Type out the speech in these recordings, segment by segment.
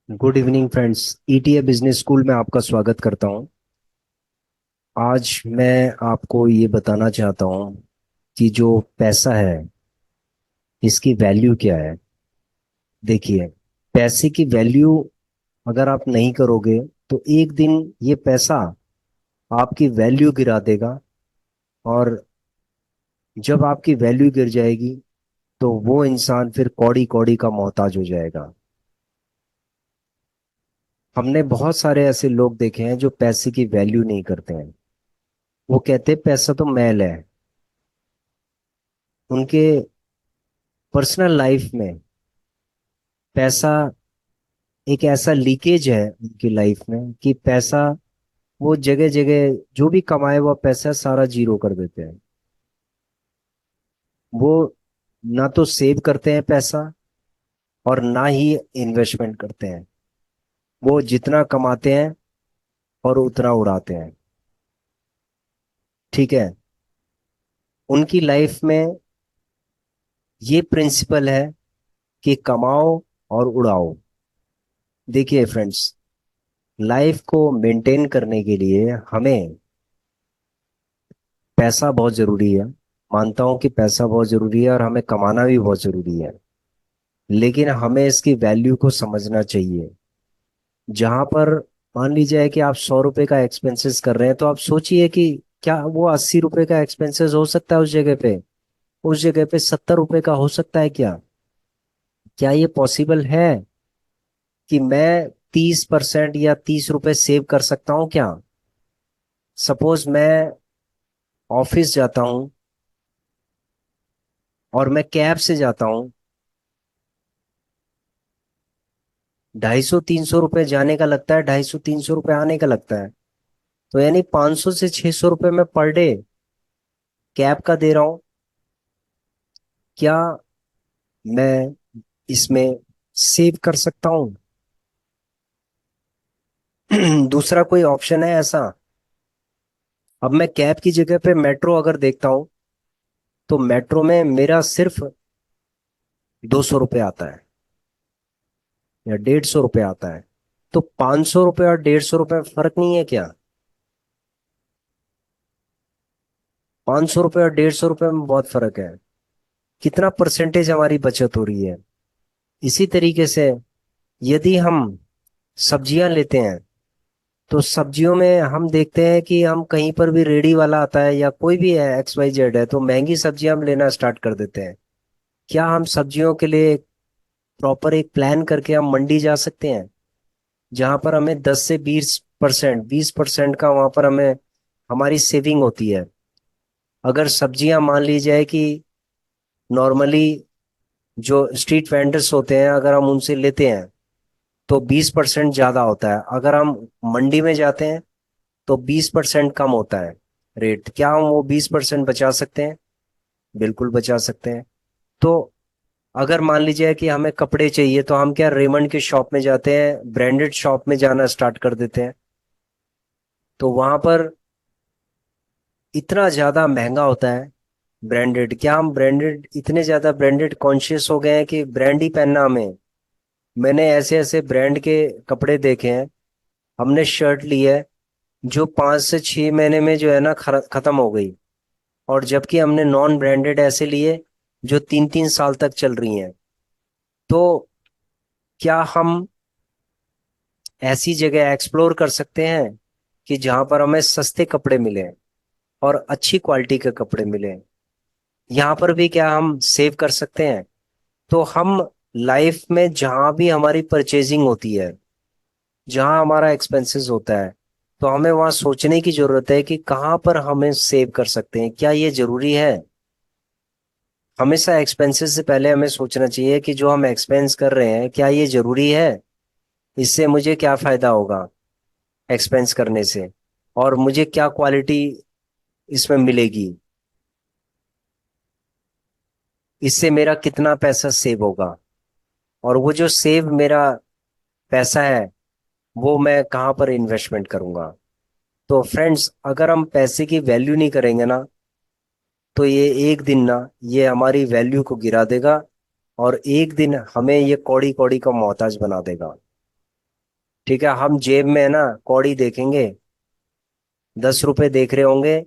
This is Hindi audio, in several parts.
Good evening friends. ETA business school में आपका स्वागत करता हूं। आज मैं आपको ये बताना चाहता हूं कि जो पैसा है इसकी वैल्यू क्या है। देखिए, पैसे की वैल्यू अगर आप नहीं करोगे तो एक दिन ये पैसा आपकी वैल्यू गिरा देगा। और जब आपकी वैल्यू गिर जाएगी तो वो इंसान फिर कौड़ी कौड़ी का मोहताज हो जाएगा। हमने बहुत सारे ऐसे लोग देखे हैं जो पैसे की वैल्यू नहीं करते हैं। वो कहते हैं पैसा तो मैल है। उनके पर्सनल लाइफ में पैसा एक ऐसा लीकेज है उनकी लाइफ में कि पैसा वो जगह जगह जो भी कमाए हुआ पैसा सारा जीरो कर देते हैं। वो ना तो सेव करते हैं पैसा और ना ही इन्वेस्टमेंट करते हैं। वो जितना कमाते हैं और उतना उड़ाते हैं। ठीक है। उनकी लाइफ में ये प्रिंसिपल है कि कमाओ और उड़ाओ। देखिए फ्रेंड्स, लाइफ को मेंटेन करने के लिए हमें पैसा बहुत जरूरी है। मानता हूं कि पैसा बहुत जरूरी है और हमें कमाना भी बहुत जरूरी है। लेकिन हमें इसकी वैल्यू को समझना चाहिए। जहां पर मान लीजिए कि आप 100 रुपए का एक्सपेंसेस कर रहे हैं तो आप सोचिए कि क्या वो 80 रुपए का एक्सपेंसेस हो सकता है उस जगह पे। उस जगह पे 70 रुपए का हो सकता है क्या? क्या ये पॉसिबल है कि मैं 30% या 30 रुपए सेव कर सकता हूँ क्या? सपोज मैं ऑफिस जाता हूँ और मैं कैब से जाता हूँ। 250 300 रुपये जाने का लगता है, 250 300 रुपये आने का लगता है। तो यानी 500 से 600 रुपये में पर डे कैब का दे रहा हूं। क्या मैं इसमें सेव कर सकता हूं? दूसरा कोई ऑप्शन है ऐसा? अब मैं कैब की जगह पे मेट्रो अगर देखता हूं तो मेट्रो में मेरा सिर्फ 200 रुपये आता है या 150 रुपये आता है। तो 500 रुपये और 150 रुपये फर्क नहीं है क्या? 500 रुपये और 150 रुपये में बहुत फर्क है। कितना परसेंटेज हमारी बचत हो रही है। इसी तरीके से यदि हम सब्जियां लेते हैं तो सब्जियों में हम देखते हैं कि हम कहीं पर भी रेडी वाला आता है या कोई भी है XYZ है तो महंगी सब्जियां हम लेना स्टार्ट कर देते हैं। क्या हम सब्जियों के लिए प्रॉपर एक प्लान करके हम मंडी जा सकते हैं जहां पर हमें 10 से 20%, 20% का वहां पर हमें हमारी सेविंग होती है। अगर सब्जियां मान ली जाए कि नॉर्मली जो स्ट्रीट वेंडर्स होते हैं अगर हम उनसे लेते हैं तो 20% ज्यादा होता है। अगर हम मंडी में जाते हैं तो 20% कम होता है रेट। क्या हम वो 20% बचा सकते हैं? बिल्कुल बचा सकते हैं। तो अगर मान लीजिए कि हमें कपड़े चाहिए तो हम क्या रेमंड के शॉप में जाते हैं, ब्रांडेड शॉप में जाना स्टार्ट कर देते हैं। तो वहां पर इतना ज्यादा महंगा होता है ब्रांडेड। क्या हम ब्रांडेड इतने ज्यादा ब्रांडेड कॉन्शियस हो गए हैं कि ब्रांड ही पहनना हमें। मैंने ऐसे ऐसे ब्रांड के कपड़े देखे हैं। हमने शर्ट ली है जो 5 से 6 महीने में जो है ना खत्म हो गई। और जबकि हमने नॉन ब्रांडेड ऐसे लिए जो 3 3 साल तक चल रही हैं। तो क्या हम ऐसी जगह एक्सप्लोर कर सकते हैं कि जहां पर हमें सस्ते कपड़े मिले और अच्छी क्वालिटी के कपड़े मिले? यहाँ पर भी क्या हम सेव कर सकते हैं? तो हम लाइफ में जहां भी हमारी परचेजिंग होती है, जहां हमारा एक्सपेंसेस होता है, तो हमें वहां सोचने की जरूरत है कि कहाँ पर हमें सेव कर सकते हैं। क्या ये जरूरी है? हमेशा एक्सपेंसेस से पहले हमें सोचना चाहिए कि जो हम एक्सपेंस कर रहे हैं क्या ये जरूरी है। इससे मुझे क्या फायदा होगा एक्सपेंस करने से, और मुझे क्या क्वालिटी इसमें मिलेगी। इससे मेरा कितना पैसा सेव होगा और वो जो सेव मेरा पैसा है वो मैं कहाँ पर इन्वेस्टमेंट करूंगा। तो फ्रेंड्स, अगर हम पैसे की वैल्यू नहीं करेंगे ना तो ये एक दिन ना ये हमारी वैल्यू को गिरा देगा और एक दिन हमें ये कौड़ी कौड़ी का मोहताज बना देगा। ठीक है, हम जेब में है ना कौड़ी देखेंगे, 10 रुपए देख रहे होंगे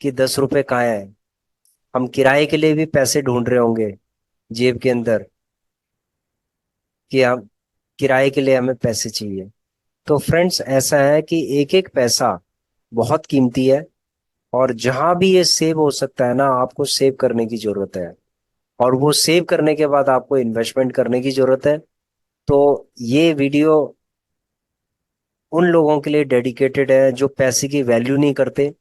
कि 10 रुपए कहाँ है। हम किराए के लिए भी पैसे ढूंढ रहे होंगे जेब के अंदर, कि हम किराए के लिए हमें पैसे चाहिए। तो फ्रेंड्स ऐसा है कि एक एक पैसा बहुत कीमती है, और जहां भी ये सेव हो सकता है ना, आपको सेव करने की जरूरत है। और वो सेव करने के बाद आपको इन्वेस्टमेंट करने की जरूरत है। तो ये वीडियो उन लोगों के लिए डेडिकेटेड है जो पैसे की वैल्यू नहीं करते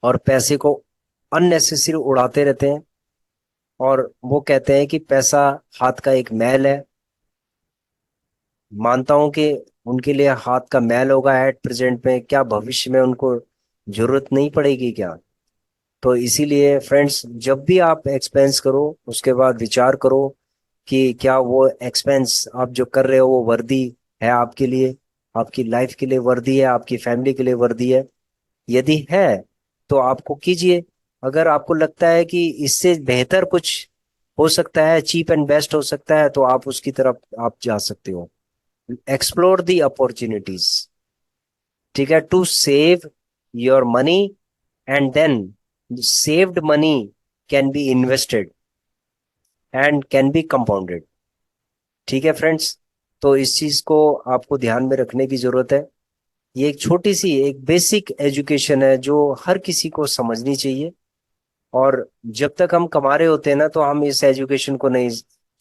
और पैसे को अननेसेसरी उड़ाते रहते हैं, और वो कहते हैं कि पैसा हाथ का एक मैल है। मानता हूं कि उनके लिए हाथ का मैल होगा एट प्रेजेंट में, क्या भविष्य में उनको जरूरत नहीं पड़ेगी क्या? तो इसीलिए फ्रेंड्स, जब भी आप एक्सपेंस करो उसके बाद विचार करो कि क्या वो एक्सपेंस आप जो कर रहे हो वो वर्दी है आपके लिए, आपकी लाइफ के लिए वर्दी है, आपकी फैमिली के लिए वर्दी है। यदि है तो आपको कीजिए। अगर आपको लगता है कि इससे बेहतर कुछ हो सकता है, चीप एंड बेस्ट हो सकता है, तो आप उसकी तरफ आप जा सकते हो। एक्सप्लोर दी अपॉर्चुनिटीज, ठीक है, to save your money, and then saved money can be invested and can be compounded। ठीक है फ्रेंड्स, तो इस चीज को आपको ध्यान में रखने की जरूरत है। ये एक छोटी सी एक बेसिक एजुकेशन है जो हर किसी को समझनी चाहिए। और जब तक हम कमा रहे होते हैं ना, तो हम इस एजुकेशन को नहीं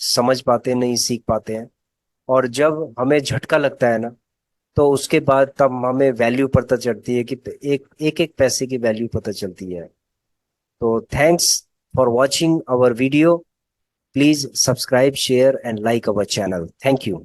समझ पाते, नहीं सीख पाते हैं। और जब हमें झटका लगता है ना, तो उसके बाद तब हमें वैल्यू पता चलती है कि एक एक एक पैसे की वैल्यू पता चलती है। तो thanks for watching our video. Please subscribe, share, and like our channel. Thank you.